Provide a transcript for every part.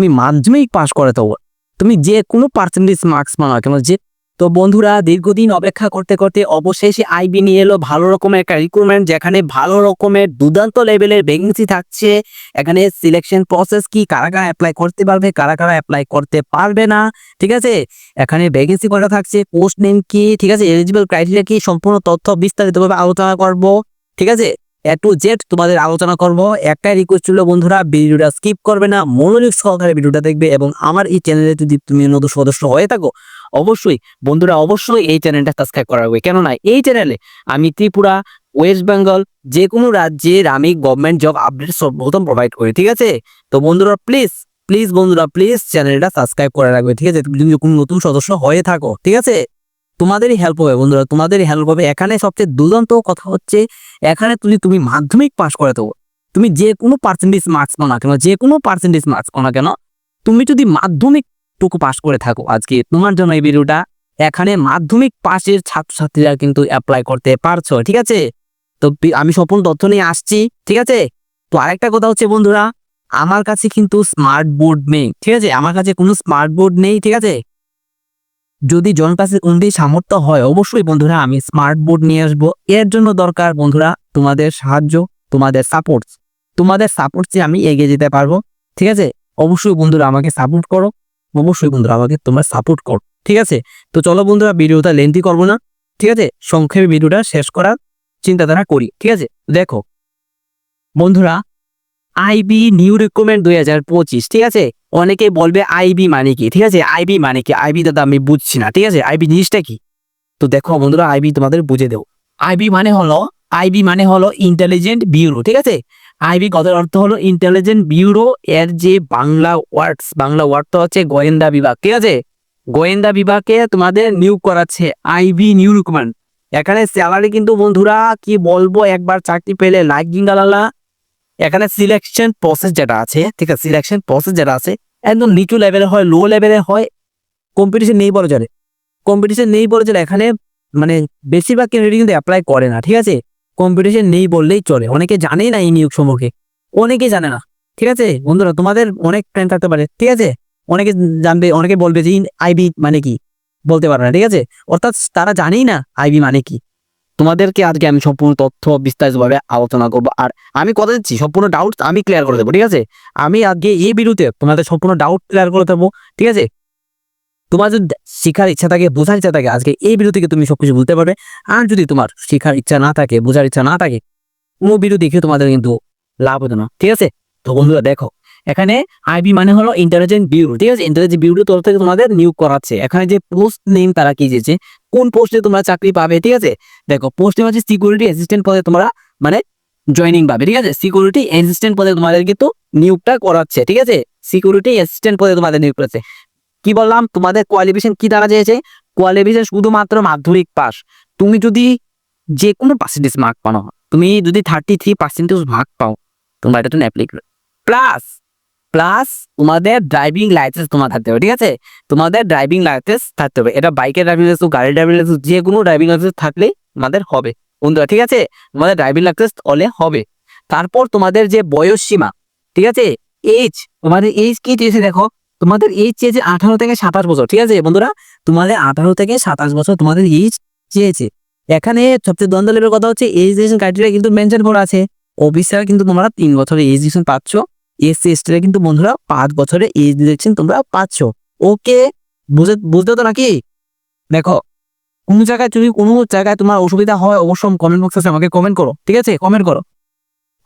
তুমি মাধ্যমিক পাস করে তো তুমি যে কোনো পার্সেন্টেজ মার্কস পাও না কেন যে। তো বন্ধুরা দীর্ঘদিন অপেক্ষা করতে করতে অবশেষে আইবি নিয়ে এলো ভালো রকমের একটা রিক্রুটমেন্ট, যেখানে ভালো রকমের দুর্দান্ত লেভেলের ভ্যাকেন্সি থাকছে। এখানে সিলেকশন প্রসেস কি, কারা কারা অ্যাপ্লাই করতে পারবে, কারা কারা অ্যাপ্লাই করতে পারবে না, ঠিক আছে। এখানে ভ্যাকেন্সি কটা থাকছে, পোস্ট নেম কি, ঠিক আছে, এলিজিবল ক্রাইটেরিয়া কি, সম্পূর্ণ তথ্য বিস্তারিতভাবে আলোচনা করব, ঠিক আছে। এ টু জেড তোমাদের আলোচনা করব। একটাই রিকোয়েস্ট ছিল বন্ধুরা, ভিডিওটা স্কিপ করবে না, মনোযোগ সহকারে ভিডিওটা দেখবে। এবং আমার এই চ্যানেলে যদি তুমি নতুন সদস্য হয়ে থাকো অবশ্যই বন্ধুরা অবশ্যই এই চ্যানেলটা সাবস্ক্রাইব করা হবে। কেননা এই চ্যানেলে আমি ত্রিপুরা, ওয়েস্ট বেঙ্গল, যে কোনো রাজ্যের আমি গভর্নমেন্ট জব আপডেট সর্বপ্রথম প্রোভাইড করি, ঠিক আছে। তো বন্ধুরা প্লিজ প্লিজ বন্ধুরা প্লিজ চ্যানেলটা সাবস্ক্রাইব করে রাখবে, ঠিক আছে, তুমি যদি কোনো নতুন সদস্য হয়ে থাকো, ঠিক আছে। তোমাদেরই হেল্প হবে বন্ধুরা, তোমাদেরই হেল্প হবে। এখানে সবচেয়ে দুর্দান্ত কথা হচ্ছে, এখানে তুমি মাধ্যমিক পাস করে দেবো, তুমি যে কোনো পার্সেন্টেজ মার্কস পাও না কেন, যে কোনো পার্সেন্টেজ মার্কস পাও না কেন, তুমি যদি মাধ্যমিক টুকু পাস করে থাকো, আজকে তোমার জন্য এই ভিডিওটা। এখানে মাধ্যমিক পাশের ছাত্রছাত্রীরা কিন্তু অ্যাপ্লাই করতে পারছো, ঠিক আছে। তো আমি সম্পূর্ণ তথ্য নিয়ে আসছি, ঠিক আছে। তো আরেকটা কথা হচ্ছে বন্ধুরা, আমার কাছে কিন্তু স্মার্ট বোর্ড নেই, ঠিক আছে, আমার কাছে কোনো স্মার্ট বোর্ড নেই, ঠিক আছে। যদি জনের কাছে কোনদিন সামর্থ্য হয় অবশ্যই বন্ধুরা আমি স্মার্ট বোর্ড নিয়ে আসবো। এর জন্য দরকার বন্ধুরা তোমাদের সাহায্য, তোমাদের সাপোর্ট যে আমি এগিয়ে যেতে পারবো, ঠিক আছে। অবশ্যই বন্ধুরা আমাকে সাপোর্ট করো, অবশ্যই বন্ধুরা আমাকে তোমরা সাপোর্ট করো, ঠিক আছে। তো চলো বন্ধুরা ভিডিওটা লেন্থি করবো না, ঠিক আছে, সংক্ষেপে ভিডিওটা শেষ করার চিন্তাধারা করি, ঠিক আছে। দেখো বন্ধুরা, আইবি নিউ রিক্রুটমেন্ট 2025, ঠিক আছে। অনেকে বলবে আইবি মানে কি, ঠিক আছে, আইবি মানে কি, আইবি দাদা আমি বুঝছি না, ঠিক আছে, আইবি জিনিসটা কি। তো দেখো বন্ধুরা আইবি তোমাদের বুঝে দেবো। আইবি মানে হলো ইন্টেলিজেন্ট ব্যুরো, ঠিক আছে। আইবি কথার অর্থ হলো ইন্টেলিজেন্ট ব্যুরো। এর যে বাংলা ওয়ার্ডটা হচ্ছে গোয়েন্দা বিভাগ, ঠিক আছে। গোয়েন্দা বিভাগে তোমাদের নিয়োগ করাচ্ছে আইবি নিউ রিক্রুটমেন্ট। এখানে স্যালারি কিন্তু বন্ধুরা কি বলবো, একবার চাকরি পেলে লাইক জিঙ্গালালা। এখানে সিলেকশন প্রসেস যেটা আছে, ঠিক আছে, সিলেকশন প্রসেস যেটা আছে একদম নিচু লেভেলে হয়, লো লেভেলে হয়। কম্পিটিশন নেই বলে চলে, এখানে মানে বেশিরভাগ ক্যান্ডিডেট কিন্তু অ্যাপ্লাই করে না, ঠিক আছে। কম্পিটিশন নেই বললেই চলে, অনেকে জানেই না এই নিয়োগ সম্পর্কে, অনেকে জানে না, ঠিক আছে। বন্ধুরা তোমাদের অনেক ফ্রেন্ড থাকতে পারে, ঠিক আছে, অনেকে জানবে, অনেকে বলবে যে আইবি মানে কি, বলতে পারে না, ঠিক আছে। অর্থাৎ তারা জানেই না আইবি মানে কি। তোমাদেরকে আজকে আমি সম্পূর্ণ তথ্য বিস্তারিতভাবে আলোচনা করবো। আর আমি কথা দিচ্ছি সম্পূর্ণ ডাউট আমি ক্লিয়ার করে দেবো, ঠিক আছে। আমি আজকে এই ভিডিওতে তোমাদের সম্পূর্ণ ডাউট ক্লিয়ার করে দেবো, ঠিক আছে। তোমার যদি শেখার ইচ্ছা থাকে, বোঝার ইচ্ছা থাকে, আজকে এই ভিডিও থেকে তুমি সবকিছু বুঝতে পারবে। আর যদি তোমার শেখার ইচ্ছা না থাকে, বোঝার ইচ্ছা না থাকে, কোনো ভিডিও দেখে তোমাদের কিন্তু লাভ হতো না, ঠিক আছে। তো বন্ধুরা দেখো, এখানে আইবি মানে হলো ইন্টেলিজেন্ট ব্যুরো, ঠিক আছে। ইন্টেলিজেন্ট ব্যুরো তরফ থেকে তোমাদের নিয়োগ করাচ্ছে। এখানে যে পোস্ট নেম তারা কি দিয়েছে, কোন পোস্টে তোমরা চাকরি পাবে, ঠিক আছে। দেখো পোস্ট নেম হচ্ছে সিকিউরিটি অ্যাসিস্ট্যান্ট পদে তোমরা মানে জয়নিং পাবে, ঠিক আছে। সিকিউরিটি অ্যাসিস্ট্যান্ট পদে তোমাদের কিন্তু নিয়োগটা করাচ্ছে, ঠিক আছে। সিকিউরিটি অ্যাসিস্ট্যান্ট পদে তোমাদের নিয়োগ করাচ্ছে। কি বললাম, তোমাদের কোয়ালিফিকেশন কি দ্বারা চেয়েছে, কোয়ালিফিকেশন শুধুমাত্র মাধ্যমিক পাস। তুমি যদি যে কোনো পার্সেন্টেজ মার্ক পাও, তুমি যদি 33% মার্ক পাও, তোমরা এটা তুমি অ্যাপ্লাই করো। প্লাস প্লাস তোমাদের ড্রাইভিং লাইসেন্স তোমার থাকতে হবে, ঠিক আছে। তোমাদের ড্রাইভিং লাইসেন্স থাকতে হবে, এটা বাইকের ড্রাইভিং লাইসেন্স, গাড়ির ড্রাইভিং লাইসেন্স, যে কোনো ড্রাইভিং লাইসেন্স থাকলে তোমাদের হবে বন্ধুরা, ঠিক আছে। তোমাদের ড্রাইভিং লাইসেন্স হলে হবে। তারপর তোমাদের যে বয়স সীমা, ঠিক আছে, এজ, তোমাদের এজ কি চেয়েছে দেখো, তোমাদের এজ চেয়েছে 18 থেকে 27 বছর, ঠিক আছে বন্ধুরা। তোমাদের 18 থেকে 27 বছর তোমাদের এজ চেয়েছে। এখানে সবচেয়ে দ্বন্দ্ব লেভেলের কথা হচ্ছে এজ রিলেশন ক্রাইটেরিয়া কিন্তু মেনশন করা আছে। অফিসার কিন্তু তোমরা 3 বছরের এজ রিলেশন পাচ্ছ, এসসি এসটিরা কিন্তু বন্ধুরা 5 বছরের এজ রিলেশন তোমরা পাচ্ছ। ওকে, বুঝতে তো নাকি। দেখো কোনো জায়গায় তোমার অসুবিধা হয় অবশ্যই কমেন্ট বক্সে আমাকে কমেন্ট করো, ঠিক আছে, কমেন্ট করো।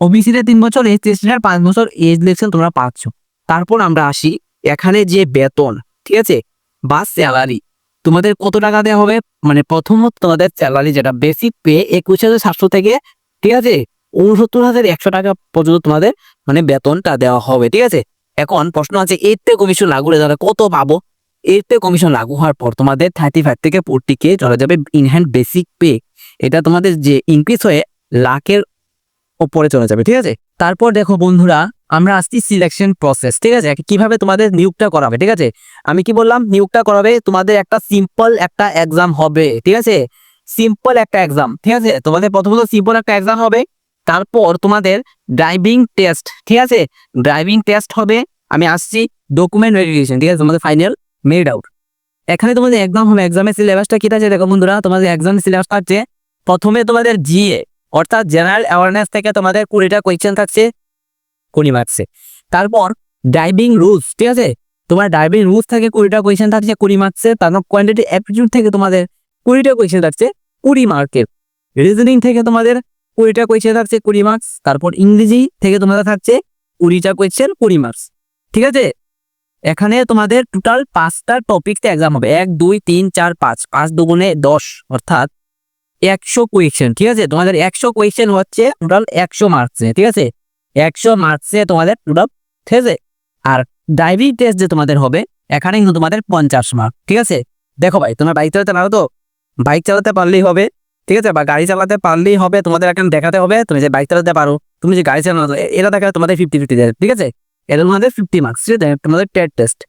ওবিসিতে 3 বছর, এসসি এসটিরা 5 বছর এজ রিলেশন তোমরা পাচ্ছ। তারপর আমরা আসি এখানে যে বেতন, ঠিক আছে, বা স্যালারি তোমাদের কত টাকা দেওয়া হবে। মানে প্রথমত তোমাদের স্যালারি যেটা বেসিক পে 21,700 থেকে, ঠিক আছে, 69,100 টাকা পর্যন্ত তোমাদের মানে বেতনটা দেওয়া হবে, ঠিক আছে। এখন প্রশ্ন আছে এতে কমিশন লাগু হলে তাহলে কত পাবো। এতে কমিশন লাগু হওয়ার পর তোমাদের 35 থেকে 40K চলে যাবে ইনহ্যান্ড বেসিক পে। এটা তোমাদের যে ইনক্রিজ হয়ে লাখের ওপরে চলে যাবে, ঠিক আছে। তারপর দেখো বন্ধুরা, আমরা আসছি সিলেকশন প্রসেস, ঠিক আছে, কিভাবে তোমাদের নিয়োগটা করাবে, ঠিক আছে। আমি কি বললাম, নিয়োগটা করাবে তোমাদের একটা সিম্পল একটা এক্সাম হবে, ঠিক আছে, সিম্পল একটা এক্সাম, ঠিক আছে। তোমাদের প্রথমত সিম্পল একটা এক্সাম হবে, তারপর তোমাদের ড্রাইভিং টেস্ট, ঠিক আছে, ড্রাইভিং টেস্ট হবে। আমি আসছি ডকুমেন্ট ভেরিফিকেশন, ঠিক আছে, তোমাদের ফাইনাল মেরিট আউট। এখানে তোমাদের এক্সাম হবে, এক্সামের সিলেবাসটা কি আছে দেখো বন্ধুরা, তোমাদের এক্সামের সিলেবাসটা হচ্ছে প্রথমে তোমাদের জিএ অর্থাৎ জেনারেল অ্যাওয়ারনেস থেকে তোমাদের 20টা কোয়েশ্চেন থাকছে 20 মার্কসে। তারপর ড্রাইভিং রুলস, ঠিক আছে, তোমার ড্রাইভিং রুলস থেকে 20টা কোয়েশ্চেন থাকছে 20 মার্কসে। তারপর কোয়ান্টিটি অ্যাপটিটিউড থেকে তোমাদের 20টা কোয়েশ্চেন থাকছে 20 মার্কের। রিজনিং থেকে তোমাদের 20টা কোয়েশ্চেন থাকছে 20 মার্কস। তারপর ইংরেজি থেকে তোমাদের থাকছে 20টা কোয়েশ্চেন 20 মার্কস, ঠিক আছে। এখানে তোমাদের টোটাল 5টা টপিকতে এক্সাম হবে, 1 2 3 4 5, 5 দুগুণে 10 অর্থাৎ 100 কোয়েশ্চেন, ঠিক আছে। তোমাদের 100 কোয়েশ্চেন হচ্ছে টোটাল 100 মার্কসে, ঠিক আছে, 100 মার্কসে তোমাদের টোটাল, ঠিক আছে। আর ড্রাইভিং টেস্ট যে তোমাদের হবে এখানে কিন্তু তোমাদের 50 মার্ক, ঠিক আছে। দেখো ভাই, তোমরা বাইক চালাতে পারো তো, বাইক চালাতে পারলেই হবে, ঠিক আছে, বা গাড়ি চালাতে পারলেই হবে। তোমাদের এখন দেখাতে হবে তুমি যে বাইক চালাতে পারো, তুমি যে গাড়ি চালানো, এটা দেখা তোমাদের 50-50 দেয়, ঠিক আছে। এটা তোমাদের 50 মার্কস, ঠিক আছে, তোমাদের টেট টেস্ট।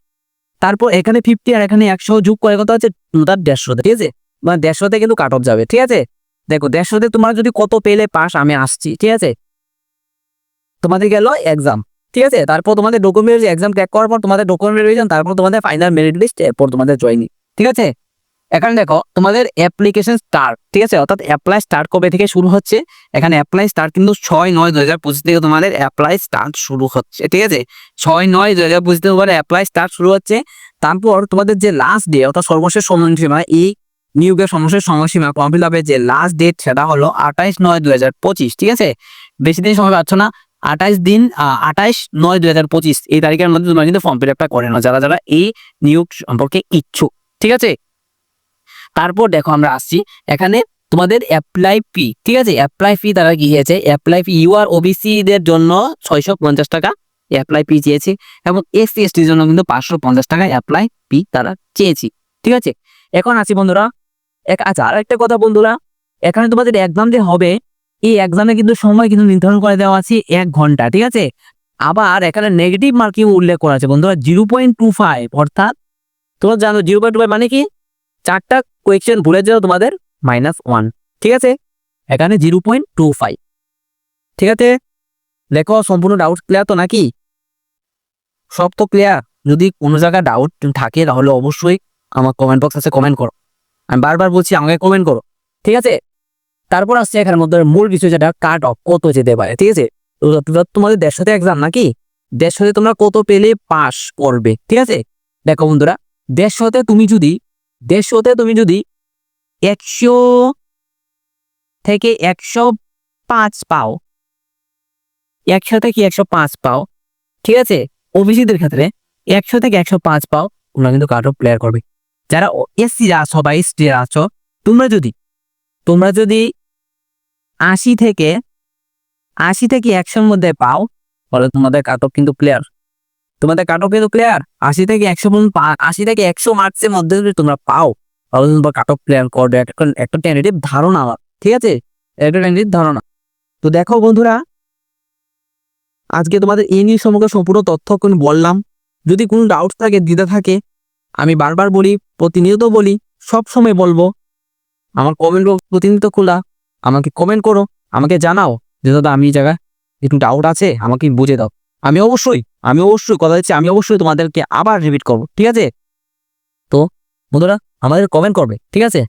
তারপর এখানে 50 আর এখানে 100 যোগ করে কত হচ্ছে তোমাদের 150, ঠিক আছে, মানে 150তে কিন্তু কাট অফ যাবে, ঠিক আছে। দেখো 150তে তোমরা যদি কত পেলে পাস, আমি আসছি, ঠিক আছে। তোমাদের গেল এক্সাম, ঠিক আছে। তারপর তোমাদের ডকুমেন্ট এক্সাম ক্র্যাক করার পর তোমাদের ডকুমেন্ট ভেরিফিকেশন, তারপর তোমাদের ফাইনাল মেরিট লিস্ট, এরপর তোমাদের জয়েনিং, ঠিক আছে। এখানে দেখো তোমাদের অ্যাপ্লিকেশন স্টার্ট, ঠিক আছে, অর্থাৎ অ্যাপ্লাই স্টার্ট কবে থেকে শুরু হচ্ছে। এখানে অ্যাপ্লাই স্টার্ট কিন্তু 6/9/2025 থেকে তোমাদের অ্যাপ্লাই স্টার্ট শুরু হচ্ছে, ঠিক আছে, 6/9/2025 থেকে তোমাদের অ্যাপ্লাই স্টার্ট শুরু হচ্ছে। তারপর তোমাদের যে লাস্ট ডে অর্থাৎ সর্বশেষ সময়সীমা, এই নিয়োগের সর্বশেষ সময়সীমা ফর্ম ফিল আপের যে লাস্ট ডেট সেটা হলো 28/9/2025, ঠিক আছে। বেশি দিন সময় পাচ্ছ না, 28/9/2025 এই তারিখের মধ্যে তোমরা কিন্তু ফর্ম ফিল আপটা করে নাও, যারা যারা এই নিয়োগ সম্পর্কে ইচ্ছুক, ঠিক আছে। তারপর দেখো আমরা আসছি এখানে তোমাদের অ্যাপ্লাই ফি, ঠিক আছে, অ্যাপ্লাই ফি তারা কি হয়েছে, অ্যাপ্লাই ফি ইউআর ওবিসি দের জন্য 650 টাকা অ্যাপ্লাই ফি চেয়েছে, এবং এসসি এসটির জন্য কিন্তু 550 টাকা অ্যাপ্লাই ফি তারা চেয়েছি, ঠিক আছে। এখন আসি বন্ধুরা, আচ্ছা আর একটা কথা বন্ধুরা, এখানে তোমাদের এক্সাম যে হবে এই এক্সামে কিন্তু সময় কিন্তু নির্ধারণ করে দেওয়া আছে 1 ঘন্টা, ঠিক আছে। আবার এখানে নেগেটিভ মার্কিং উল্লেখ করা আছে বন্ধুরা 0.25, অর্থাৎ তোমরা জানো 0.25 মানে কি, 4টা কোয়েশ্চেন ভুলে যাও তোমাদের -1, ঠিক আছে। এখানে 0.25, ঠিক আছে। দেখো সম্পূর্ণ ডাউট ক্লিয়ার তো নাকি, সব তো ক্লিয়ার। যদি কোনো জায়গায় ডাউট থাকে তাহলে অবশ্যই আমার কমেন্ট বক্স আছে, কমেন্ট করো, আমি বারবার বলছি আমাকে কমেন্ট করো, ঠিক আছে। তারপর আসছে এখানের মধ্যে মূল বিষয় যেটা কাট অফ কত যেতে পারে, ঠিক আছে। তোমাদের 150তে এক্সাম নাকি, 150তে তোমরা কত পেলে পাস করবে, ঠিক আছে। দেখো বন্ধুরা 150তে তুমি যদি 100 থেকে 105 পাও, 100 থেকে 105 পাও, ঠিক আছে, ওবিসিদের ক্ষেত্রে 100 থেকে 105 পাও, তোমরা কিন্তু কাট অফ প্লেয়ার করবে। যারা এসসি আছো বা এসটি আছো, তোমরা যদি 80 থেকে 100-র মধ্যে পাও তাহলে তোমাদের কাট অফ কিন্তু ক্লিয়ার, তোমাদের কাট অফ কিন্তু ক্লিয়ার। 80 থেকে 100 পর্যন্ত, 80 থেকে 100 মার্কসের মধ্যে যদি তোমরা পাও তাহলে তোমরা কাট অফ ক্লিয়ার করবে, একটা টেন্টেটিভ ধারণা আমার, ঠিক আছে, একটা টেন্টেটিভ ধারণা। তো দেখো বন্ধুরা আজকে তোমাদের এই নিয়ে সম্পর্কে সম্পূর্ণ তথ্য বললাম। যদি কোনো ডাউট থাকে, দ্বিধা থাকে, আমি বারবার বলি, প্রতিনিয়ত বলি, সব সময় বলবো, আমার কমেন্ট বক্স প্রতিনিয়ত খোলা, আমাকে কমেন্ট করো, আমাকে জানাও যে দাদা আমি এই জায়গায় একটু ডাউট আছে, আমাকে বুঝে দাও। আমি অবশ্যই কথা দিচ্ছি, আমি অবশ্যই তোমাদেরকে আবার রিপিট করবো, ঠিক আছে। তো বন্ধুরা আমাদের কমেন্ট করবে, ঠিক আছে।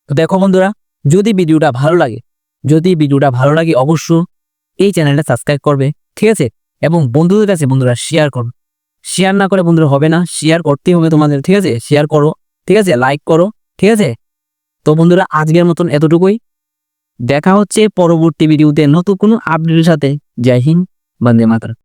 তো দেখো বন্ধুরা যদি ভিডিওটা ভালো লাগে অবশ্যই এই চ্যানেলটা সাবস্ক্রাইব করবে, ঠিক আছে, এবং বন্ধুদের কাছে বন্ধুরা শেয়ার করো, শেয়ার না করে বন্ধুরা হবে না, শেয়ার করতেই হবে তোমাদের, ঠিক আছে, শেয়ার করো, ঠিক আছে, লাইক করো, ঠিক আছে। তো বন্ধুরা আজকের মতন এতটুকুই, দেখা হচ্ছে পরবর্তী ভিডিওতে নতুন কোনো আপডেটের সাথে। জয় হিন্দ, বন্দে মাতরম।